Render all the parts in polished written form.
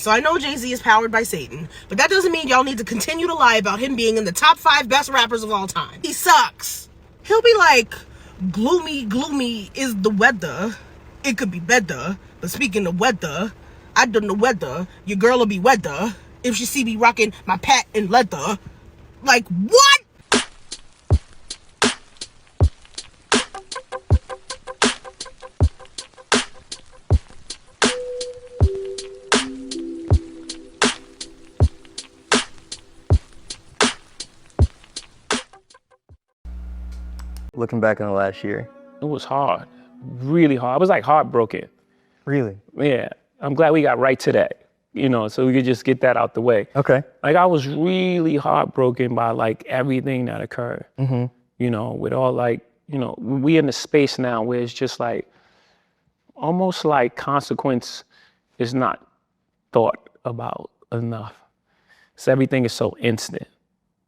So I know Jay-Z is powered by Satan, but that doesn't mean y'all need to continue to lie about him being in the top 5 best rappers of all time. He sucks. He'll be like, gloomy is the weather. It could be better, but speaking of weather, I don't know whether your girl will be weather if she see me rocking my patent leather. Like, what? Looking back on the last year? It was hard, really hard. I was like heartbroken. Really? Yeah, I'm glad we got right to that, so we could just get that out the way. Okay. Like I was really heartbroken by like everything that occurred, with all like, we in the space now where it's just like, almost like consequence is not thought about enough. So everything is so instant,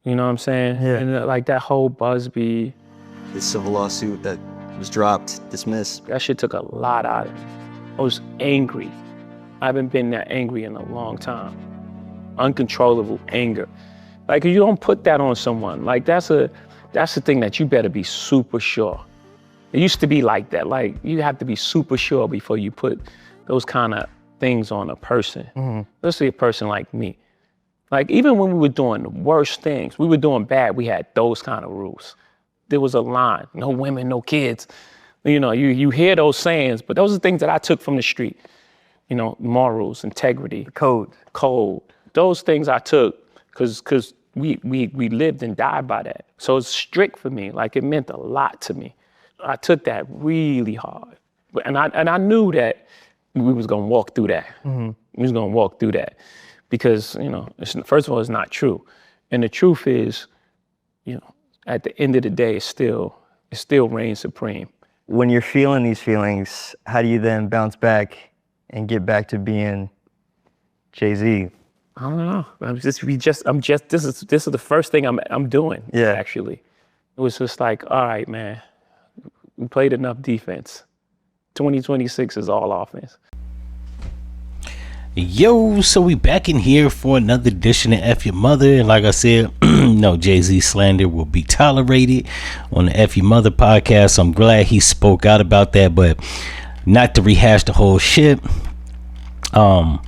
you know what I'm saying? Yeah. And like that whole Busby. The civil lawsuit that was dropped, dismissed. That shit took a lot out of me. I was angry. I haven't been that angry in a long time. Uncontrollable anger. Like you don't put that on someone. Like that's the thing that you better be super sure. It used to be like that. Like you have to be super sure before you put those kind of things on a person. Especially a person like me. Like even when we were doing the worst things, we were doing bad, we had those kind of rules. There was a line, no women, no kids. You hear those sayings, but those are things that I took from the street. Morals, integrity. Code. Those things I took because we lived and died by that. So it's strict for me, like it meant a lot to me. I took that really hard. And I knew that we was gonna walk through that. We was gonna walk through that because, first of all, it's not true. And the truth is, at the end of the day, it still reigns supreme. When you're feeling these feelings, how do you then bounce back and get back to being Jay-Z? I don't know. This is the first thing I'm doing. Yeah. Actually, it was just like, all right, man, we played enough defense. 2026 is all offense. Yo, so we back in here for another edition of F-ya-Motha, and like I said, no Jay-Z slander will be tolerated on the F-ya-Motha podcast. So I'm glad he spoke out about that, but not to rehash the whole shit. I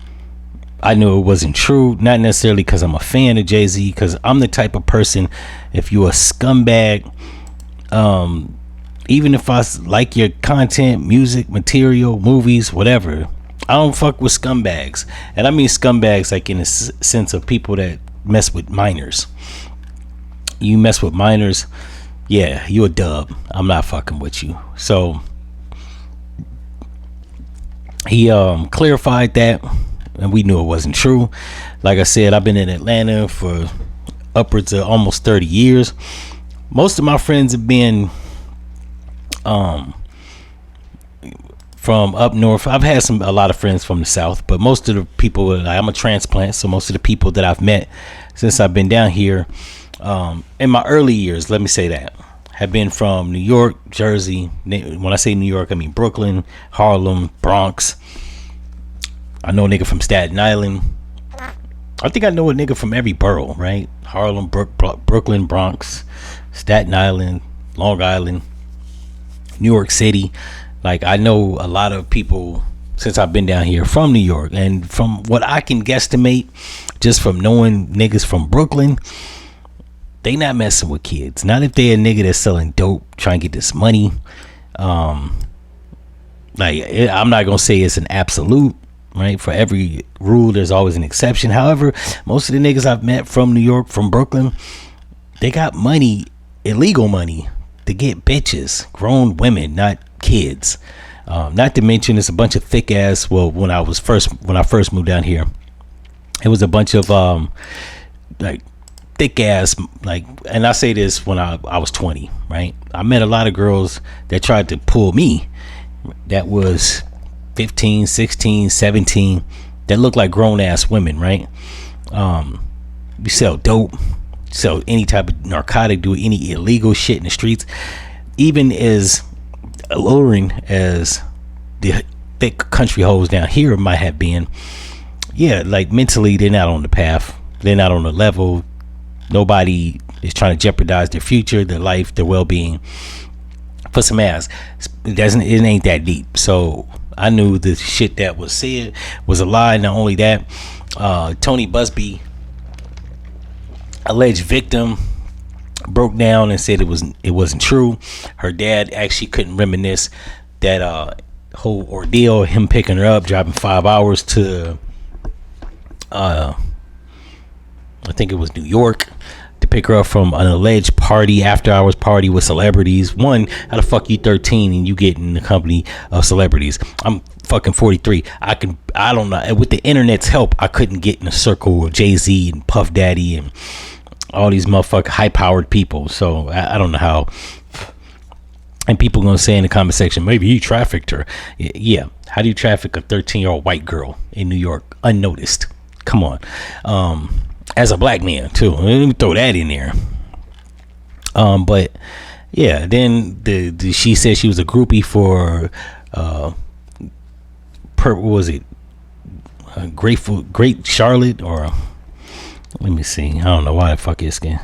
knew it wasn't true, not necessarily because I'm a fan of Jay-Z, because I'm the type of person, if you're a scumbag, even if I like your content, music, material, movies, whatever, I don't fuck with scumbags. And I mean scumbags like in a sense of people that mess with minors. You mess with minors, yeah, you a dub. I'm not fucking with you. So he clarified that, and we knew it wasn't true. Like I said, I've been in Atlanta for upwards of almost 30 years. Most of my friends have been from up north. I've had a lot of friends from the south, but most of the people, I'm a transplant, so most of the people that I've met since I've been down here in my early years, let me say that, have been from New York, Jersey. When I say New York, I mean Brooklyn, Harlem, Bronx. I know a nigga from Staten Island. I think I know a nigga from every borough, right? Harlem, Brooklyn, Bronx, Staten Island, Long Island, New York City. Like, I know a lot of people since I've been down here from New York. And from what I can guesstimate, just from knowing niggas from Brooklyn, they not messing with kids. Not if they a nigga that's selling dope, trying to get this money. I'm not going to say it's an absolute, right? For every rule, there's always an exception. However, most of the niggas I've met from New York, from Brooklyn, they got money, illegal money, to get bitches, grown women, not kids. Not to mention it's a bunch of thick ass, well, when I first moved down here, it was a bunch of like thick ass, like, and I say this when I was 20, right? I met a lot of girls that tried to pull me that was 15, 16, 17, that looked like grown ass women, right? You sell dope, sell any type of narcotic, do any illegal shit in the streets. Even as alluring as the thick country hoes down here might have been, yeah, like mentally they're not on the path. They're not on the level. Nobody is trying to jeopardize their future, their life, their well-being for some ass. It ain't that deep. So I knew the shit that was said was a lie. Not only that, Tony Busby, alleged victim, broke down and said it wasn't true. Her dad actually couldn't reminisce that whole ordeal, him picking her up, driving 5 hours to I think it was New York, to pick her up from an alleged party, after hours party with celebrities. One, how the fuck you 13 and you get in the company of celebrities? I'm fucking 43. I don't know. With the internet's help, I couldn't get in a circle of Jay-Z and Puff Daddy and all these motherfucking high-powered people. So I don't know how. And people gonna say in the comment section, maybe he trafficked her. Yeah. How do you traffic a 13-year-old white girl in New York unnoticed? Come on. As a black man too. Let me throw that in there. But yeah, then she said she was a groupie for what was it? Great Charlotte, or let me see. I don't know why the fuck is skin.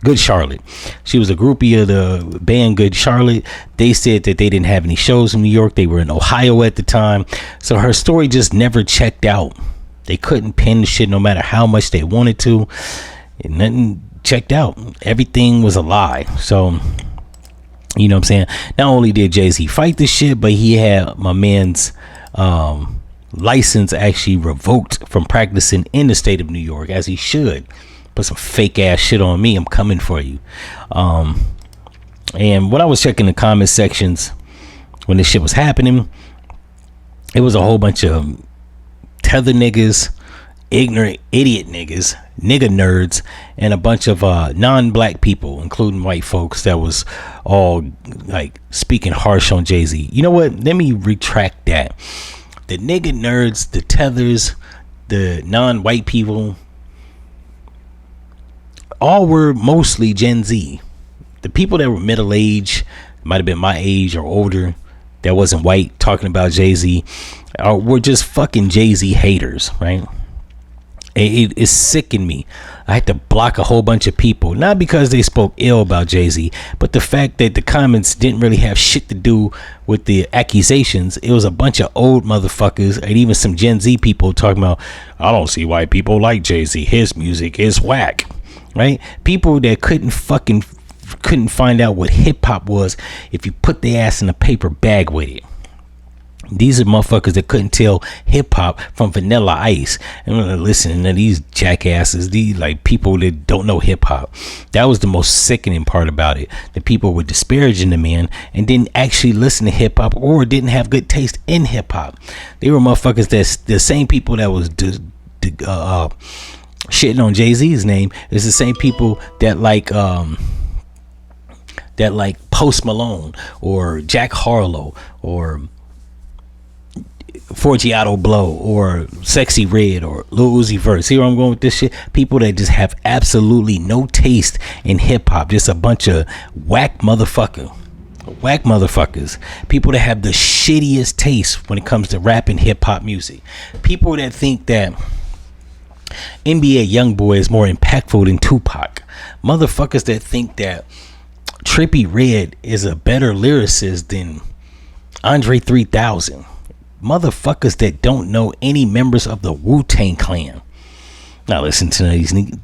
Good Charlotte. She was a groupie of the band Good Charlotte. They said that they didn't have any shows in New York. They were in Ohio at the time. So her story just never checked out. They couldn't pin the shit no matter how much they wanted to. And nothing checked out. Everything was a lie. So, you know what I'm saying? Not only did Jay-Z fight this shit, but he had my man's license actually revoked from practicing in the state of New York, as he should. Put some fake ass shit on me, I'm coming for you. And when I was checking the comment sections when this shit was happening, it was a whole bunch of tether niggas, ignorant idiot niggas, nigga nerds, and a bunch of non-black people, including white folks, that was all like speaking harsh on Jay-Z. You know what? Let me retract that. The nigga nerds, the tethers, the non-white people, all were mostly Gen Z. The people that were middle-aged, might have been my age or older, that wasn't white, talking about Jay-Z, were just fucking Jay-Z haters, right? It sickened me. I had to block a whole bunch of people, not because they spoke ill about Jay-Z, but the fact that the comments didn't really have shit to do with the accusations. It was a bunch of old motherfuckers and even some Gen Z people talking about, I don't see why people like Jay-Z. His music is whack, right? People that couldn't find out what hip-hop was if you put their ass in a paper bag with it. These are motherfuckers that couldn't tell hip-hop from Vanilla Ice. And listening to these jackasses, these like people that don't know hip-hop. That was the most sickening part about it. The people were disparaging the man and didn't actually listen to hip-hop or didn't have good taste in hip-hop. They were motherfuckers that's the same people that was shitting on Jay-Z's name is the same people that like Post Malone or Jack Harlow or Forgiato Blow or Sexy Red or Lil Uzi Vert. See where I'm going with this shit? People that just have absolutely no taste in hip-hop. Just a bunch of whack motherfuckers. People that have the shittiest taste when it comes to rap and hip-hop music. People that think that NBA Youngboy is more impactful than Tupac. Motherfuckers that think that Trippie Redd is a better lyricist than Andre 3000. Motherfuckers that don't know any members of the Wu-Tang Clan. Now listen to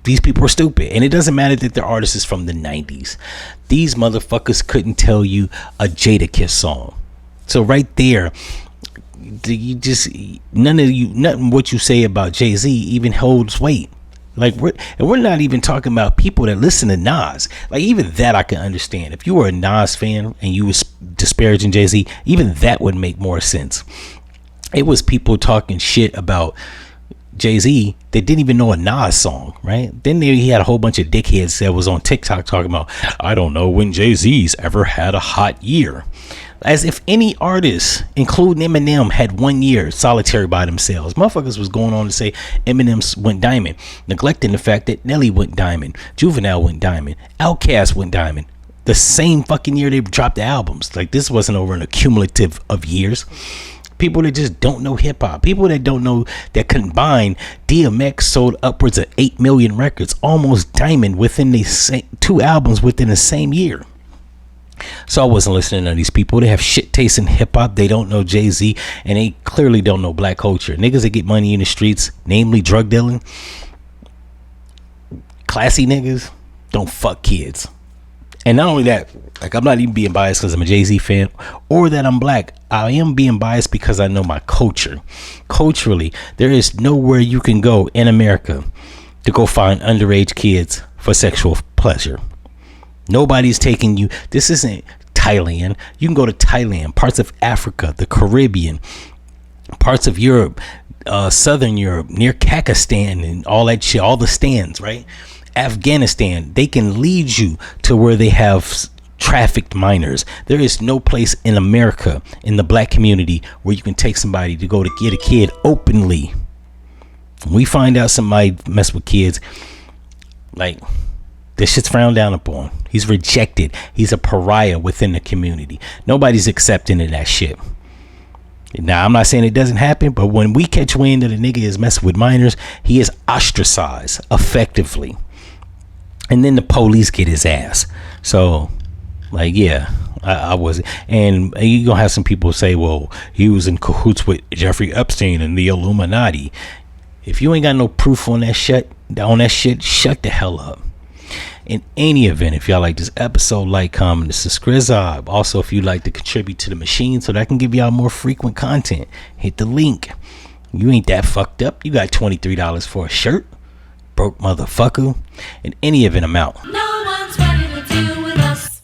these people are stupid, and it doesn't matter that their artist is from the 90s. These motherfuckers couldn't tell you a Jadakiss song. So right there, nothing what you say about Jay-Z even holds weight. Like we're not even talking about people that listen to Nas. Like even that I can understand. If you were a Nas fan and you was disparaging Jay-Z, even that would make more sense. It was people talking shit about Jay-Z that didn't even know a Nas song, right? Then he had a whole bunch of dickheads that was on TikTok talking about, I don't know when Jay-Z's ever had a hot year. As if any artist, including Eminem, had 1 year solitary by themselves. Motherfuckers was going on to say Eminem went diamond, neglecting the fact that Nelly went diamond, Juvenile went diamond, Outkast went diamond. The same fucking year they dropped the albums. Like this wasn't over an accumulative of years. People that just don't know hip hop. People that don't know that combined DMX sold upwards of 8 million records, almost diamond within the same 2 albums within the same year. So I wasn't listening to these people. They have shit taste in hip hop. They don't know Jay-Z, and they clearly don't know black culture. Niggas that get money in the streets, namely drug dealing, classy niggas, don't fuck kids. And not only that, like, I'm not even being biased because I'm a Jay-Z fan or that I'm black. I am being biased because I know my culture. Culturally, there is nowhere you can go in America to go find underage kids for sexual pleasure. Nobody's taking you. This isn't Thailand. You can go to Thailand, parts of Africa, the Caribbean, parts of Europe, Southern Europe, near Kakistan and all that shit, all the stands, right? Afghanistan. They can lead you to where they have trafficked minors. There is no place in America, in the black community, where you can take somebody to go to get a kid openly. When we find out somebody mess with kids, like, this shit's frowned down upon. He's rejected. He's a pariah within the community. Nobody's accepting of that shit. Now, I'm not saying it doesn't happen, but when we catch wind that a nigga is messing with minors, he is ostracized effectively. And then the police get his ass. So, like, yeah, I wasn't. And you're going to have some people say, well, he was in cahoots with Jeffrey Epstein and the Illuminati. If you ain't got no proof on that shit, shut the hell up. In any event, if y'all like this episode, like, comment, and subscribe. Also, if you'd like to contribute to the machine so that I can give y'all more frequent content, hit the link. You ain't that fucked up. You got $23 for a shirt, broke motherfucker. In any event, I'm out. No.